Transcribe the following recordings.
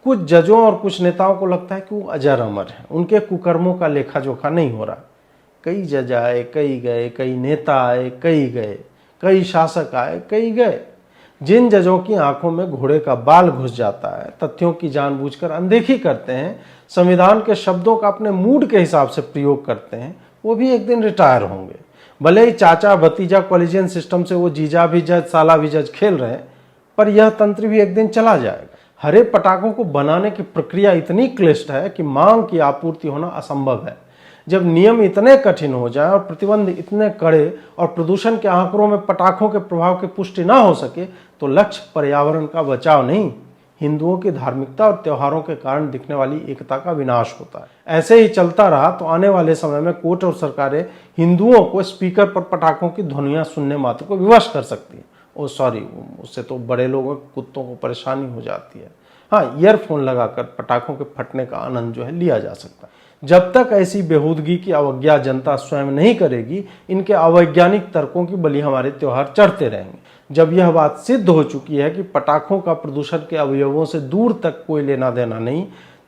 कुछ जजों और कुछ नेताओं को लगता है कि वो अजर अमर है, उनके कुकर्मों का लेखा जोखा नहीं हो रहा। कई जज आए, कई गए, कई नेता आए, कई गए, कई शासक आए, कई गए। जिन जजों की आंखों में घोड़े का बाल घुस जाता है, तथ्यों की जानबूझकर अनदेखी करते हैं, संविधान के शब्दों का अपने मूड के हिसाब से प्रयोग करते हैं, वो भी एक दिन रिटायर होंगे। भले ही चाचा भतीजा कॉलेजियन सिस्टम से वो जीजा भी जज साला भी जज खेल रहे हैं, पर यह तंत्र भी एक दिन चला जाएगा। हरे पटाखों को बनाने की प्रक्रिया इतनी क्लिष्ट है कि मांग की आपूर्ति होना असंभव है। जब नियम इतने कठिन हो जाए और प्रतिबंध इतने कड़े और प्रदूषण के आंकड़ों में पटाखों के प्रभाव की पुष्टि ना हो सके, तो लक्ष्य पर्यावरण का बचाव नहीं, हिंदुओं की धार्मिकता और त्योहारों के कारण दिखने वाली एकता का विनाश होता है। ऐसे ही चलता रहा तो आने वाले समय में कोर्ट और सरकारें हिंदुओं को स्पीकर पर पटाखों की ध्वनियां सुनने मात्र को विवश कर सकती है। ओ सॉरी, उससे तो बड़े लोगों कुत्तों को परेशानी हो जाती है। हाँ, ईयरफोन लगाकर पटाखों के फटने का आनंद जो है लिया जा सकता है। जब तक ऐसी बेहूदगी की अवज्ञा जनता स्वयं नहीं करेगी, इनके अवैज्ञानिक तर्कों की बलि हमारे त्योहार चढ़ते रहेंगे। जब यह बात सिद्ध हो चुकी है कि पटाखों का प्रदूषण के अवयवों से दूर तक कोई लेना देना नहीं,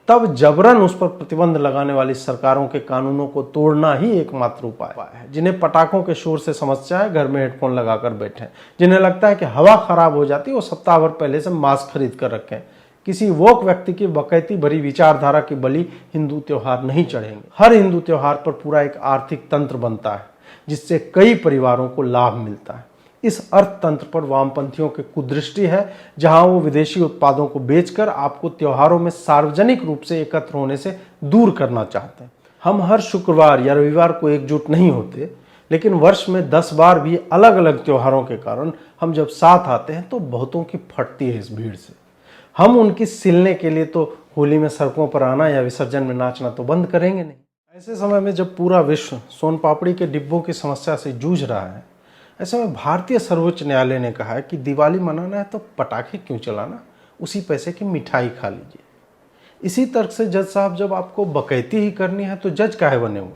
तब जबरन उस पर प्रतिबंध लगाने वाली सरकारों के कानूनों को तोड़ना ही एकमात्र उपाय है। जिन्हें पटाखों के शोर से समस्या है, घर में हेडफोन लगाकर बैठे। जिन्हें लगता है कि हवा खराब हो जाती है, वो सप्ताह भर पहले से मास्क खरीद कर रखें। किसी वोक व्यक्ति की बकैती भरी विचारधारा की बलि हिंदू त्योहार नहीं चढ़ेंगे। हर हिंदू त्योहार पर पूरा एक आर्थिक तंत्र बनता है, जिससे कई परिवारों को लाभ मिलता है। इस अर्थतंत्र पर वामपंथियों की कुदृष्टि है, जहां वो विदेशी उत्पादों को बेचकर आपको त्योहारों में सार्वजनिक रूप से एकत्र होने से दूर करना चाहते हैं। हम हर शुक्रवार या रविवार को एकजुट नहीं होते, लेकिन वर्ष में 10 बार भी अलग अलग त्योहारों के कारण हम जब साथ आते हैं तो बहुतों की फटती है इस भीड़ से। हम उनकी सिलने के लिए तो होली में सड़कों पर आना या विसर्जन में नाचना तो बंद करेंगे नहीं। ऐसे समय में जब पूरा विश्व सोन पापड़ी के डिब्बों की समस्या से जूझ रहा है, ऐसे में भारतीय सर्वोच्च न्यायालय ने कहा है कि दिवाली मनाना है तो पटाखे क्यों चलाना, उसी पैसे की मिठाई खा लीजिए। इसी तर्क से जज साहब, जब आपको बकैती ही करनी है तो जज काहे बने हुए?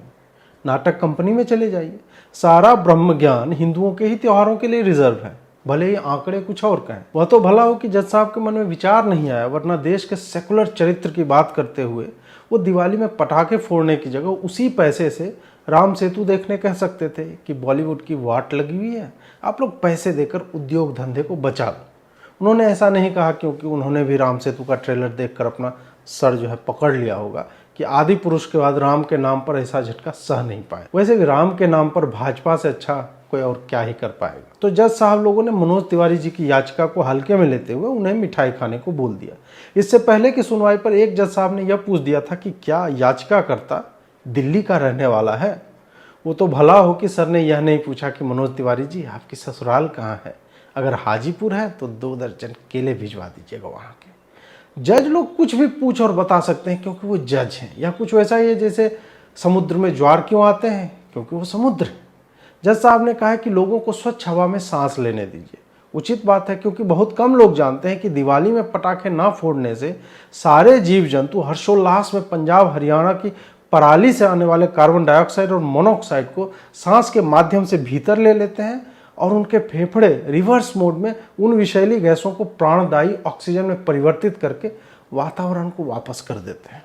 नाटक कंपनी में चले जाइए। सारा ब्रह्म ज्ञान हिंदुओं के ही त्योहारों के लिए रिजर्व है, भले ही आंकड़े कुछ और कहें। वह तो भला हो कि जज साहब के मन में विचार नहीं आया, वरना देश के सेकुलर चरित्र की बात करते हुए वो दिवाली में पटाखे फोड़ने की जगह उसी पैसे से राम सेतु देखने कह सकते थे कि बॉलीवुड की वाट लगी हुई है, आप लोग पैसे देकर उद्योग धंधे को बचा लो। उन्होंने ऐसा नहीं कहा क्योंकि उन्होंने भी राम सेतु का ट्रेलर देखकर अपना सर जो है पकड़ लिया होगा कि आदि पुरुष के बाद राम के नाम पर ऐसा झटका सह नहीं पाए। वैसे भी राम के नाम पर भाजपा से अच्छा कोई और क्या ही कर पाएगा। तो जज साहब लोगों ने मनोज तिवारी जी की याचिका को हल्के में लेते हुए उन्हें मिठाई खाने को बोल दिया। इससे पहले की सुनवाई पर एक जज साहब ने यह पूछ दिया था कि क्या याचिकाकर्ता दिल्ली का रहने वाला है। वो तो भला हो कि सर ने यह नहीं पूछा कि मनोज तिवारी जी आपकी ससुराल कहाँ है, अगर हाजीपुर है तो 2 दर्जन केले भिजवा दीजिएगा वहाँ के। जज लोग कुछ भी पूछ और बता सकते हैं क्योंकि वो जज हैं, या कुछ वैसा ही है जैसे समुद्र में ज्वार क्यों आते हैं, क्योंकि वो समुद्र है। जज साहब ने कहा कि लोगों को स्वच्छ हवा में सांस लेने दीजिए। उचित बात है, क्योंकि बहुत कम लोग जानते हैं कि दिवाली में पटाखे ना फोड़ने से सारे जीव जंतु हर्षोल्लास में पंजाब हरियाणा की पराली से आने वाले कार्बन डाइऑक्साइड और मोनोऑक्साइड को सांस के माध्यम से भीतर ले लेते हैं और उनके फेफड़े रिवर्स मोड में उन विषैली गैसों को प्राणदायी ऑक्सीजन में परिवर्तित करके वातावरण को वापस कर देते हैं।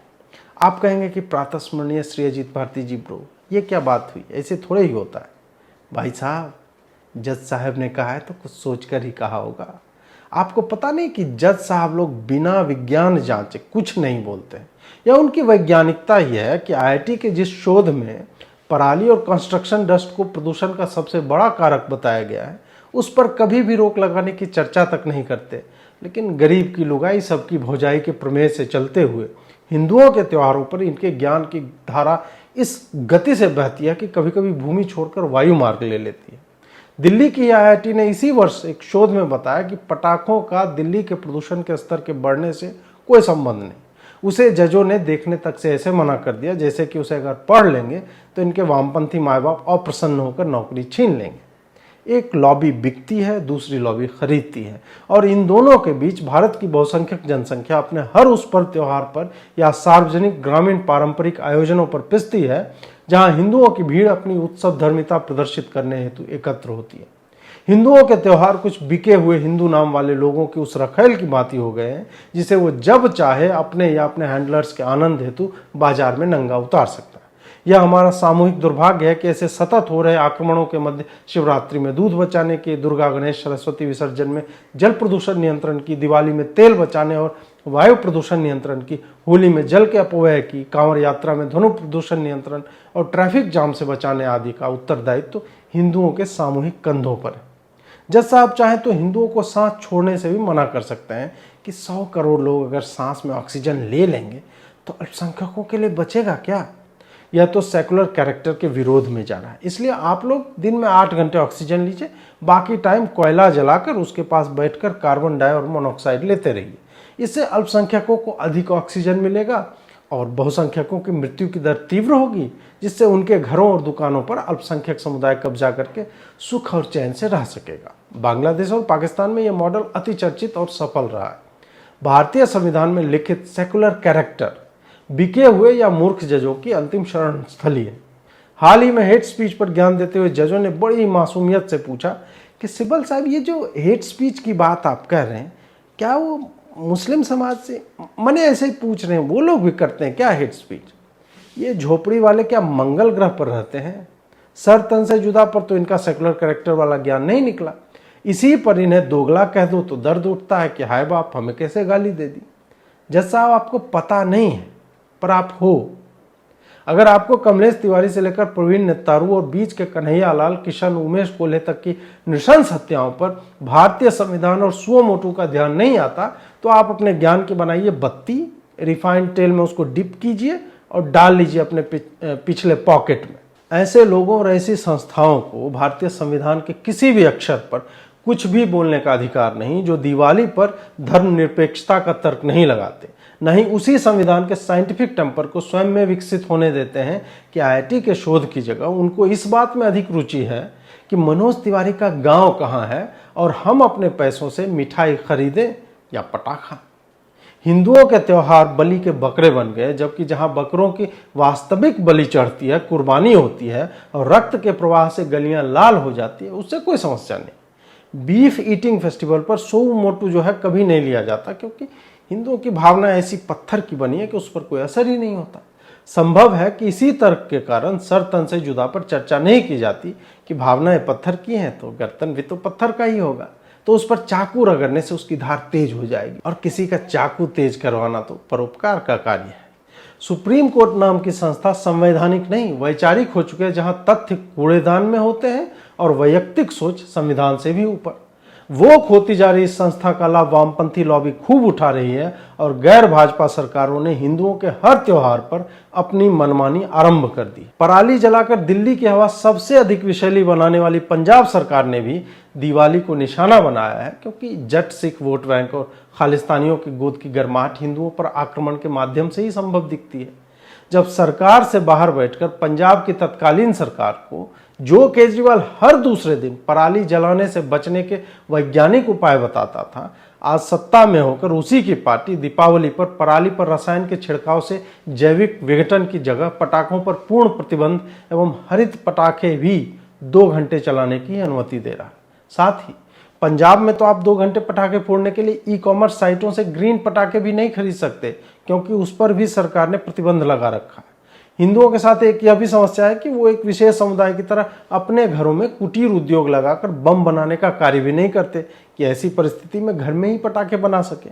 आप कहेंगे कि प्रातस्मरणीय श्री अजीत भारती जी ब्रो, ये क्या बात हुई, ऐसे थोड़े ही होता है। भाई साहब, जज साहब ने कहा है तो कुछ सोचकर ही कहा होगा। आपको पता नहीं कि जज साहब लोग बिना विज्ञान जांचे कुछ नहीं बोलते हैं, या उनकी वैज्ञानिकता ही है कि आईआईटी के जिस शोध में पराली और कंस्ट्रक्शन डस्ट को प्रदूषण का सबसे बड़ा कारक बताया गया है, उस पर कभी भी रोक लगाने की चर्चा तक नहीं करते। लेकिन गरीब की लुगाई सबकी भौजाई के प्रमेय से चलते हुए हिंदुओं के त्योहारों पर इनके ज्ञान की धारा इस गति से बहती है कि कभी कभी भूमि छोड़कर वायु मार्ग ले लेती है। दिल्ली की आईआईटी ने इसी वर्ष एक शोध में बताया कि पटाखों का दिल्ली के प्रदूषण के स्तर के बढ़ने से कोई संबंध नहीं। उसे जजों ने देखने तक से ऐसे मना कर दिया जैसे कि उसे अगर पढ़ लेंगे तो इनके वामपंथी माँ बाप अप्रसन्न होकर नौकरी छीन लेंगे। एक लॉबी बिकती है, दूसरी लॉबी खरीदती है, और इन दोनों के बीच भारत की बहुसंख्यक जनसंख्या अपने हर उस पर्व त्योहार पर या सार्वजनिक ग्रामीण पारंपरिक आयोजनों पर पिसती है जहां हिंदुओं की भीड़ अपनी उत्सव धर्मिता प्रदर्शित करने हेतु एकत्र होती है। हिंदुओं के त्यौहार कुछ बिके हुए हिंदू नाम वाले लोगों की उस रखेल की भांति हो गए हैं जिसे वो जब चाहे अपने या अपने हैंडलर्स के आनंद हेतु बाजार में नंगा उतार सकता है। यह हमारा सामूहिक दुर्भाग्य है कि ऐसे सतत हो रहे आक्रमणों के मध्य शिवरात्रि में दूध बचाने की, दुर्गा गणेश सरस्वती विसर्जन में जल प्रदूषण नियंत्रण की, दिवाली में तेल बचाने और वायु प्रदूषण नियंत्रण की, होली में जल के अपव्यय की, कांवड़ यात्रा में ध्वनि प्रदूषण नियंत्रण और ट्रैफिक जाम से बचाने आदि का उत्तरदायित्व तो हिंदुओं के सामूहिक कंधों पर है। जज साहब चाहें तो हिंदुओं को सांस छोड़ने से भी मना कर सकते हैं कि 100 करोड़ लोग अगर सांस में ऑक्सीजन ले लेंगे तो अल्पसंख्यकों के लिए बचेगा क्या। यह तो सेकुलर कैरेक्टर के विरोध में जा रहा है। इसलिए आप लोग दिन में 8 घंटे ऑक्सीजन लीजिए, बाकी टाइम कोयला जलाकर उसके पास बैठकर कार्बन डाई और मोनोऑक्साइड लेते रहिए। इससे अल्पसंख्यकों को अधिक ऑक्सीजन मिलेगा और बहुसंख्यकों की मृत्यु की दर तीव्र होगी, जिससे उनके घरों और दुकानों पर अल्पसंख्यक समुदाय कब्जा करके सुख और चैन से रह सकेगा। बांग्लादेश और पाकिस्तान में यह मॉडल अति चर्चित और सफल रहा है। भारतीय संविधान में लिखित सेकुलर कैरेक्टर बिके हुए या मूर्ख जजों की अंतिम शरण स्थली है। हाल ही में हेट स्पीच पर ज्ञान देते हुए जजों ने बड़ी मासूमियत से पूछा कि सिब्बल साहब, ये जो हेट स्पीच की बात आप कह रहे हैं, क्या वो मुस्लिम समाज से, मैंने ऐसे ही पूछ रहे हैं, वो लोग भी करते हैं क्या हेट स्पीच? ये झोपड़ी वाले क्या मंगल ग्रह पर रहते हैं? सर तन से जुदा पर तो इनका सेकुलर कैरेक्टर वाला ज्ञान नहीं निकला। इसी पर इन्हें दोगला कह दो तो दर्द उठता है कि हाय बाप, हमें कैसे गाली दे दी। जज साहब, आपको पता नहीं है पर आप हो। अगर आपको कमलेश तिवारी से लेकर प्रवीण नेतारू और बीच के कन्हैया लाल, किशन, उमेश कोल्हे तक की नृशंस हत्याओं पर भारतीय संविधान और सुओ मोटू का ध्यान नहीं आता तो आप अपने ज्ञान की बनाइए बत्ती, रिफाइंड तेल में उसको डिप कीजिए और डाल लीजिए अपने पिछले पॉकेट में। ऐसे लोगों और ऐसी संस्थाओं को भारतीय संविधान के किसी भी अक्षर पर कुछ भी बोलने का अधिकार नहीं जो दिवाली पर धर्मनिरपेक्षता का तर्क नहीं लगाते, नहीं उसी संविधान के साइंटिफिक टेम्पर को स्वयं में विकसित होने देते हैं कि आईआईटी के शोध की जगह उनको इस बात में अधिक रुचि है कि मनोज तिवारी का गांव कहाँ है और हम अपने पैसों से मिठाई खरीदें या पटाखा। हिंदुओं के त्योहार बलि के बकरे बन गए, जबकि जहां बकरों की वास्तविक बलि चढ़ती है, कुर्बानी होती है और रक्त के प्रवाह से गलियां लाल हो जाती है, उससे कोई समस्या नहीं। बीफ ईटिंग फेस्टिवल पर सुओ मोटू जो है कभी नहीं लिया जाता, क्योंकि हिंदुओं की भावना ऐसी पत्थर की बनी है कि उस पर कोई असर ही नहीं होता। संभव है कि इसी तर्क के कारण सर तन से जुदा पर चर्चा नहीं की जाती कि भावनाएं पत्थर की हैं तो गर्दन भी तो पत्थर का ही होगा, तो उस पर चाकू रगड़ने से उसकी धार तेज हो जाएगी, और किसी का चाकू तेज करवाना तो परोपकार का कार्य है। सुप्रीम कोर्ट नाम की संस्था संवैधानिक नहीं वैचारिक हो चुके हैं, जहां तथ्य कूड़ेदान में होते हैं और वैयक्तिक सोच संविधान से भी ऊपर। वो खोती जा रही संस्था का लाभ वामपंथी लॉबी खूब उठा रही है और गैर भाजपा सरकारों ने हिंदुओं के हर त्योहार पर अपनी मनमानी आरंभ कर दी। पराली जलाकर दिल्ली की हवा सबसे अधिक विषैली बनाने वाली पंजाब सरकार ने भी दिवाली को निशाना बनाया है, क्योंकि जट सिख वोट बैंक और खालिस्तानियों की गोद की गर्माहट हिंदुओं पर आक्रमण के माध्यम से ही संभव दिखती है। जब सरकार से बाहर बैठकर पंजाब की तत्कालीन सरकार को जो केजरीवाल हर दूसरे दिन पराली जलाने से बचने के वैज्ञानिक उपाय बताता था, आज सत्ता में होकर उसी की पार्टी दीपावली पर पराली पर रसायन के छिड़काव से जैविक विघटन की जगह पटाखों पर पूर्ण प्रतिबंध एवं हरित पटाखे भी 2 घंटे चलाने की अनुमति दे रहा है। साथ ही पंजाब में तो आप 2 घंटे पटाखे फोड़ने के लिए ई-कॉमर्स साइटों से ग्रीन पटाखे भी नहीं खरीद सकते, क्योंकि उस पर भी सरकार ने प्रतिबंध लगा रखा है। हिंदुओं के साथ एक यह भी समस्या है कि वो एक विशेष समुदाय की तरह अपने घरों में कुटीर उद्योग लगाकर बम बनाने का कार्य भी नहीं करते कि ऐसी परिस्थिति में घर में ही पटाखे बना सके।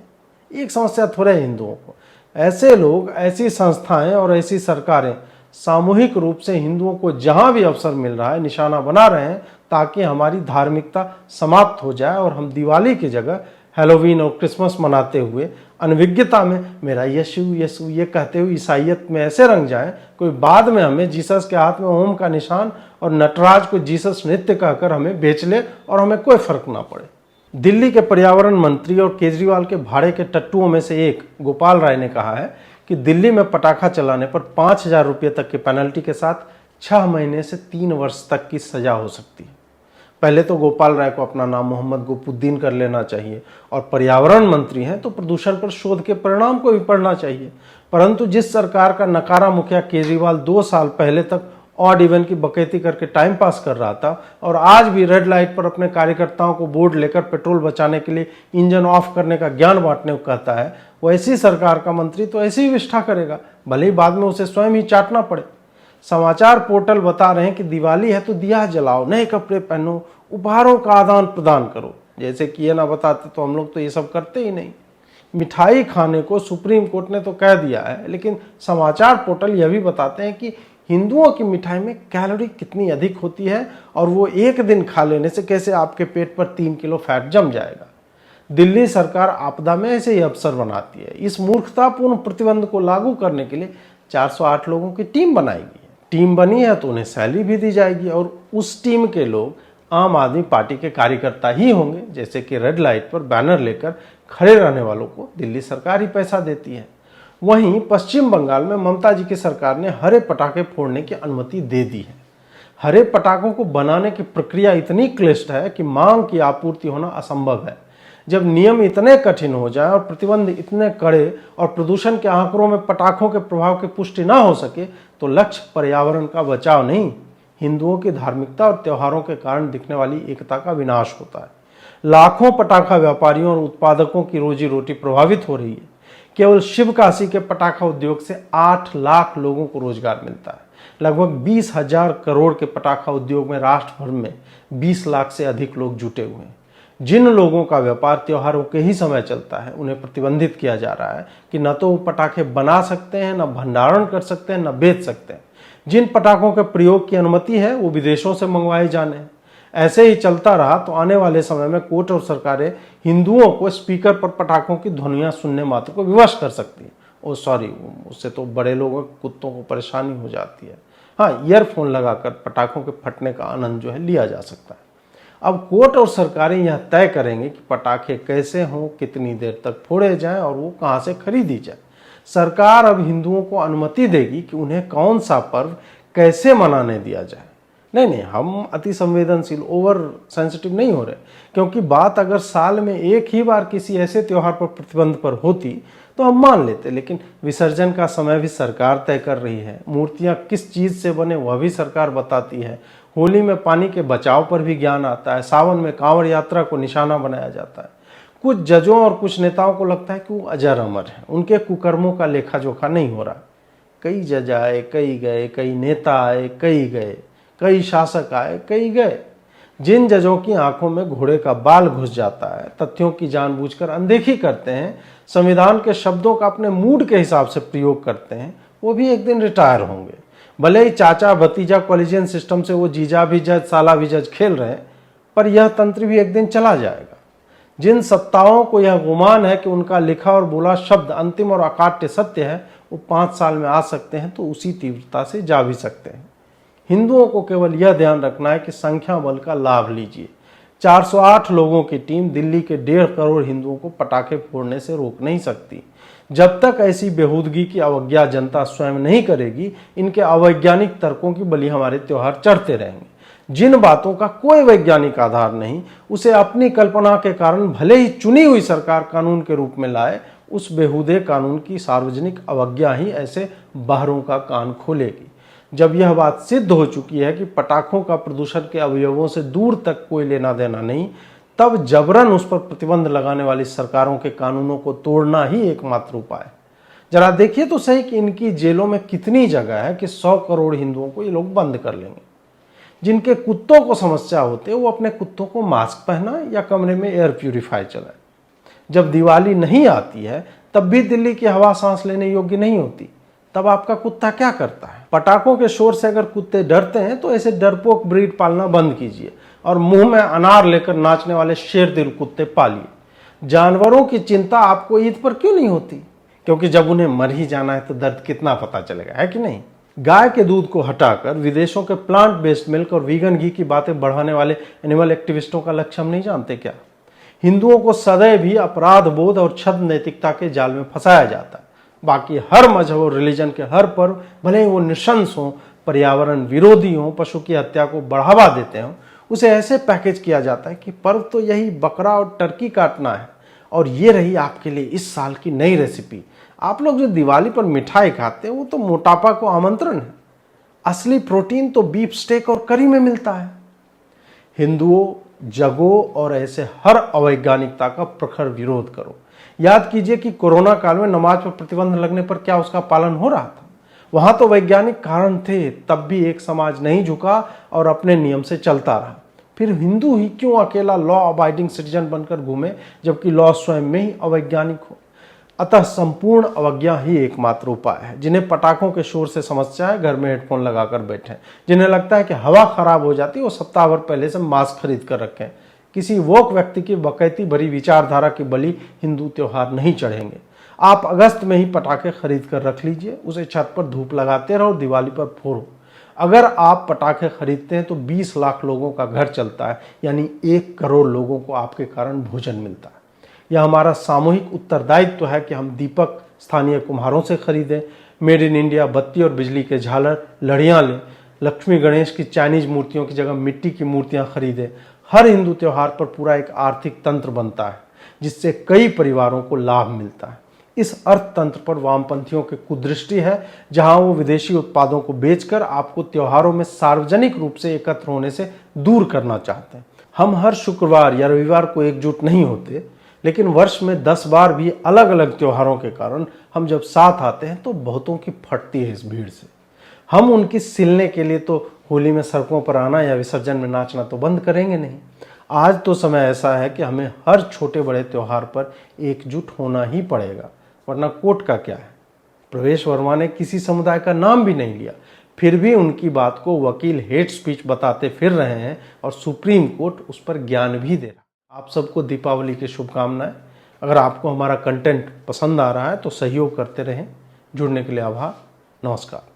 एक समस्या थोड़ा है हिंदुओं को। ऐसे लोग, ऐसी संस्थाएं और ऐसी सरकारें सामूहिक रूप से हिंदुओं को जहां भी अवसर मिल रहा है निशाना बना रहे हैं, ताकि हमारी धार्मिकता समाप्त हो जाए और हम दिवाली की जगह हैलोवीन और क्रिसमस मनाते हुए अनभिज्ञता में मेरा यीशु यीशु ये कहते हुए ईसाइयत में ऐसे रंग जाएं, कोई बाद में हमें जीसस के हाथ में ओम का निशान और नटराज को जीसस नृत्य कहकर हमें बेच ले और हमें कोई फर्क ना पड़े। दिल्ली के पर्यावरण मंत्री और केजरीवाल के भाड़े के टट्टुओं में से एक गोपाल राय ने कहा है कि दिल्ली में पटाखा चलाने पर 5,000 रुपये तक की पेनल्टी के साथ 6 महीने से 3 वर्ष तक की सजा हो सकती है। पहले तो गोपाल राय को अपना नाम मोहम्मद गोपुद्दीन कर लेना चाहिए, और पर्यावरण मंत्री हैं तो प्रदूषण पर शोध के परिणाम को भी पढ़ना चाहिए। परंतु जिस सरकार का नकारा मुखिया केजरीवाल 2 साल पहले तक ऑड इवन की बकैती करके टाइम पास कर रहा था और आज भी रेड लाइट पर अपने कार्यकर्ताओं को बोर्ड लेकर पेट्रोल बचाने के लिए इंजन ऑफ करने का ज्ञान बांटने को कहता है, वैसी सरकार का मंत्री तो ऐसी ही विष्ठा करेगा, भले ही बाद में उसे स्वयं ही चाटना पड़े। समाचार पोर्टल बता रहे हैं कि दिवाली है तो दिया जलाओ, नए कपड़े पहनो, उपहारों का आदान प्रदान करो। जैसे कि ये ना बताते तो हम लोग तो ये सब करते ही नहीं। मिठाई खाने को सुप्रीम कोर्ट ने तो कह दिया है, लेकिन समाचार पोर्टल यह भी बताते हैं कि हिंदुओं की मिठाई में कैलोरी कितनी अधिक होती है और वो एक दिन खा लेने से कैसे आपके पेट पर 3 किलो फैट जम जाएगा। दिल्ली सरकार आपदा में ऐसे ही अवसर बनाती है। इस मूर्खतापूर्ण प्रतिबंध को लागू करने के लिए 408 लोगों की टीम बनाएगी। टीम बनी है तो उन्हें सैलरी भी दी जाएगी और उस टीम के लोग आम आदमी पार्टी के कार्यकर्ता ही होंगे। जैसे कि रेड लाइट पर बैनर लेकर खड़े रहने वालों को दिल्ली सरकार ही पैसा देती है। वहीं पश्चिम बंगाल में ममता जी की सरकार ने हरे पटाखे फोड़ने की अनुमति दे दी है। हरे पटाखों को बनाने की प्रक्रिया इतनी क्लिष्ट है कि मांग की आपूर्ति होना असंभव है। जब नियम इतने कठिन हो जाए और प्रतिबंध इतने कड़े और प्रदूषण के आंकड़ों में पटाखों के प्रभाव की पुष्टि ना हो सके तो लक्ष्य पर्यावरण का बचाव नहीं, हिंदुओं की धार्मिकता और त्योहारों के कारण दिखने वाली एकता का विनाश होता है। लाखों पटाखा व्यापारियों और उत्पादकों की रोजी रोटी प्रभावित हो रही है। केवल शिवकाशी के पटाखा उद्योग से 8 लाख लोगों को रोजगार मिलता है। लगभग 20,000 करोड़ के पटाखा उद्योग में राष्ट्र भर में 20 लाख से अधिक लोग जुटे हुए हैं। जिन लोगों का व्यापार त्योहारों के ही समय चलता है उन्हें प्रतिबंधित किया जा रहा है कि न तो वो पटाखे बना सकते हैं, न भंडारण कर सकते हैं, न बेच सकते हैं। जिन पटाखों के प्रयोग की अनुमति है वो विदेशों से मंगवाए जाने हैं। ऐसे ही चलता रहा तो आने वाले समय में कोर्ट और सरकारें हिंदुओं को स्पीकर पर पटाखों की ध्वनियां सुनने मात्र को विवश कर सकती है। ओ सॉरी, उससे तो बड़े लोगों कुत्तों को परेशानी हो जाती है। हाँ, ईयरफोन लगाकर पटाखों के फटने का आनंद जो है लिया जा सकता है। अब कोर्ट और सरकारें यह तय करेंगे कि पटाखे कैसे हों, कितनी देर तक फोड़े जाएं और वो कहां से खरीदी जाए। सरकार अब हिंदुओं को अनुमति देगी कि उन्हें कौन सा पर्व कैसे मनाने दिया जाए। नहीं, हम अति संवेदनशील, ओवर सेंसिटिव नहीं हो रहे, क्योंकि बात अगर साल में एक ही बार किसी ऐसे त्योहार पर प्रतिबंध पर होती तो हम मान लेते, लेकिन विसर्जन का समय भी सरकार तय कर रही है। मूर्तियां किस चीज से बने वह भी सरकार बताती है। होली में पानी के बचाव पर भी ज्ञान आता है। सावन में कांवड़ यात्रा को निशाना बनाया जाता है। कुछ जजों और कुछ नेताओं को लगता है कि वो अजर अमर है, उनके कुकर्मों का लेखा जोखा नहीं हो रहा। कई जज आए, कई गए, कई नेता आए, कई गए, कई शासक आए, कई गए। जिन जजों की आंखों में घोड़े का बाल घुस जाता है, तथ्यों की जानबूझकर अनदेखी करते हैं, संविधान के शब्दों का अपने मूड के हिसाब से प्रयोग करते हैं, वो भी एक दिन रिटायर होंगे। भले ही चाचा भतीजा कॉलेजियन सिस्टम से वो जीजा भी जज साला भी जज खेल रहे हैं, पर यह तंत्र भी एक दिन चला जाएगा। जिन सत्ताओं को यह गुमान है कि उनका लिखा और बोला शब्द अंतिम और अकाट्य सत्य है, वो 5 साल में आ सकते हैं तो उसी तीव्रता से जा भी सकते हैं। हिंदुओं को केवल यह ध्यान रखना है कि संख्या बल का लाभ लीजिए। 408 लोगों की टीम दिल्ली के 1.5 करोड़ हिंदुओं को पटाखे फोड़ने से रोक नहीं सकती। जब तक ऐसी बेहूदगी की अवज्ञा जनता स्वयं नहीं करेगी, इनके अवैज्ञानिक तर्कों की बलि हमारे त्योहार चढ़ते रहेंगे। जिन बातों का कोई वैज्ञानिक आधार नहीं, उसे अपनी कल्पना के कारण भले ही चुनी हुई सरकार कानून के रूप में लाए, उस बेहूदे कानून की सार्वजनिक अवज्ञा ही ऐसे बाहरों का कान खोलेगी। जब यह बात सिद्ध हो चुकी है कि पटाखों का प्रदूषण के अवयवों से दूर तक कोई लेना देना नहीं, तब जबरन उस पर प्रतिबंध लगाने वाली सरकारों के कानूनों को तोड़ना ही एकमात्र उपाय है। जरा देखिए तो सही कि इनकी जेलों में कितनी जगह है कि 100 करोड़ हिंदुओं को ये लोग बंद कर लेंगे। जिनके कुत्तों को समस्या होती है वो अपने कुत्तों को मास्क पहनाए या कमरे में एयर प्यूरिफायर चलाए। जब दिवाली नहीं आती है तब भी दिल्ली की हवा सांस लेने योग्य नहीं होती, तब आपका कुत्ता क्या करता है? पटाखों के शोर से अगर कुत्ते डरते हैं तो ऐसे डरपोक ब्रीड पालना बंद कीजिए और मुंह में अनार लेकर नाचने वाले शेर दिल कुत्ते पालिए। जानवरों की चिंता आपको ईद पर क्यों नहीं होती? क्योंकि जब उन्हें मर ही जाना है तो दर्द कितना पता चलेगा, है कि नहीं? गाय के दूध को हटाकर विदेशों के प्लांट बेस्ड मिल्क और वीगन घी की बातें बढ़ाने वाले एनिमल एक्टिविस्टों का लक्ष्य हम नहीं जानते क्या? हिंदुओं को सदैव भी अपराध बोध और छद्म नैतिकता के जाल में फंसाया जाता है। बाकी हर मजहब और रिलीजन के हर पर्व, भले ही वो निशंस हों, पर्यावरण विरोधी हों, पशु की हत्या को बढ़ावा देते हों, उसे ऐसे पैकेज किया जाता है कि पर्व तो यही बकरा और टर्की काटना है। और ये रही आपके लिए इस साल की नई रेसिपी। आप लोग जो दिवाली पर मिठाई खाते हैं वो तो मोटापा को आमंत्रण है। असली प्रोटीन तो बीफ स्टेक और करी में मिलता है। हिंदुओं, जगो और ऐसे हर अवैज्ञानिकता का प्रखर विरोध करो। याद कीजिए कि कोरोना काल में नमाज पर प्रतिबंध लगने पर क्या उसका पालन हो रहा था? वहां तो वैज्ञानिक कारण थे, तब भी एक समाज नहीं झुका और अपने नियम से चलता रहा। फिर हिंदू ही क्यों अकेला लॉ अबाइडिंग सिटीजन बनकर घूमे, जबकि लॉ स्वयं में ही अवैज्ञानिक हो? अतः संपूर्ण अवज्ञा ही एकमात्र उपाय है। जिन्हें पटाखों के शोर से समस्या है, घर में हेडफोन लगाकर बैठे। जिन्हें लगता है कि हवा खराब हो जाती है, वो सप्ताह भर पहले से मास्क खरीद कर रखें। किसी वोक व्यक्ति की बकैती भरी विचारधारा की बलि हिंदू त्योहार नहीं चढ़ेंगे। आप अगस्त में ही पटाखे खरीद कर रख लीजिए, उसे छत पर धूप लगाते रहो, दिवाली पर फोड़ो। अगर आप पटाखे खरीदते हैं तो 20 लाख लोगों का घर चलता है, यानी 1 करोड़ लोगों को आपके कारण भोजन मिलता है। यह हमारा सामूहिक उत्तरदायित्व है कि हम दीपक स्थानीय कुम्हारों से खरीदें, मेड इन इंडिया बत्ती और बिजली के झालर, लड़ियाँ लें, लक्ष्मी गणेश की चाइनीज मूर्तियों की जगह मिट्टी की मूर्तियां खरीदें। हर हिंदू त्योहार पर पूरा एक आर्थिक तंत्र बनता है, जिससे कई परिवारों को लाभ मिलता है। इस अर्थतंत्र पर वामपंथियों की कुदृष्टि है, जहां वो विदेशी उत्पादों को बेचकर आपको त्योहारों में सार्वजनिक रूप से एकत्र होने से दूर करना चाहते हैं। हम हर शुक्रवार या रविवार को एकजुट नहीं होते, लेकिन वर्ष में 10 बार भी अलग अलग त्योहारों के कारण हम जब साथ आते हैं तो बहुतों की फटती है इस भीड़ से। हम उनकी सिलने के लिए तो होली में सड़कों पर आना या विसर्जन में नाचना तो बंद करेंगे नहीं। आज तो समय ऐसा है कि हमें हर छोटे बड़े त्योहार पर एकजुट होना ही पड़ेगा, वरना कोर्ट का क्या है। प्रवेश वर्मा ने किसी समुदाय का नाम भी नहीं लिया, फिर भी उनकी बात को वकील हेट स्पीच बताते फिर रहे हैं और सुप्रीम कोर्ट उस पर ज्ञान भी दे रहा। आप सबको दीपावली की शुभकामनाएं। अगर आपको हमारा कंटेंट पसंद आ रहा है तो सहयोग करते रहें। जुड़ने के लिए आभार। नमस्कार।